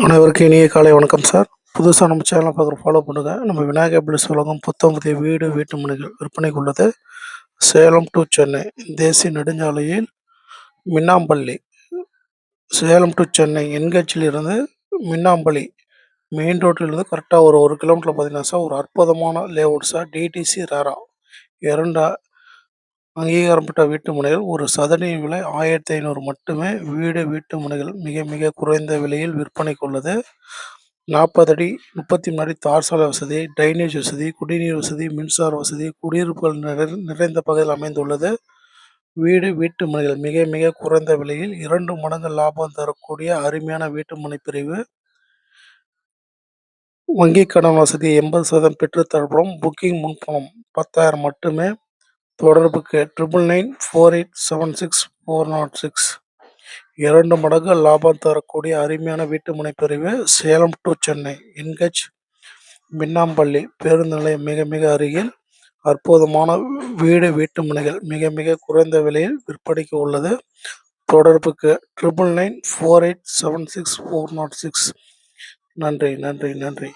அனைவருக்கும் இனிய காலை வணக்கம் சார். புதுசாக நம்ம சேனலை பார்க்குற ஃபாலோ பண்ணுங்கள். நம்ம விநாயகா பில்டர்ஸ் உலகம் புத்தம் புதிய வீடு வீட்டு மனைகள் விற்பனைக்கு உள்ளது. சேலம் டு சென்னை தேசிய நெடுஞ்சாலையில் மின்னாம்பள்ளி, சேலம் டு சென்னை என்கேச்சிலிருந்து மின்னாம்பள்ளி மெயின் ரோட்டிலிருந்து கரெக்டாக ஒரு 1 கிலோமீட்டர் பார்த்தீங்கன்னா சார், ஒரு அற்புதமான லேஅவுட் சார். டிடிசி ரேரா 2 அங்கீகாரம் பெற்ற வீட்டு மனைகள். ஒரு சதுர விலை 1500 மட்டுமே. வீட்டு மனைகள் மிக மிக குறைந்த விலையில் விற்பனைக்கு உள்ளது. 40 அடி 33 அடி தார் சாலை வசதி, ட்ரைனேஜ் வசதி, குடிநீர் வசதி, மின்சார வசதி, குடியிருப்புகள் நிறைந்த பகுதியில் அமைந்துள்ளது. வீட்டு மனைகள் மிக மிக குறைந்த விலையில் 2 மடங்கு லாபம் தரக்கூடிய அருமையான வீட்டு மனை பிரிவு. வங்கி கடன் வசதி 80% பெற்றுத்தரப்படும். புக்கிங் முன்பணம் 10,000 மட்டுமே. தொடர்புக்கு 9994876406. 2 மடங்கு லாபம் தரக்கூடிய அருமையான வீட்டு மனை பிரிவு. சேலம் டு சென்னை என்ஹெச் மின்னாம்பள்ளி பேருந்து நிலையம் மிக மிக அருகில் அற்புதமான வீட்டு மனைகள் மிக மிக குறைந்த விலையில் விற்பனைக்கு உள்ளது. தொடர்புக்கு 9994876406. நன்றி நன்றி நன்றி.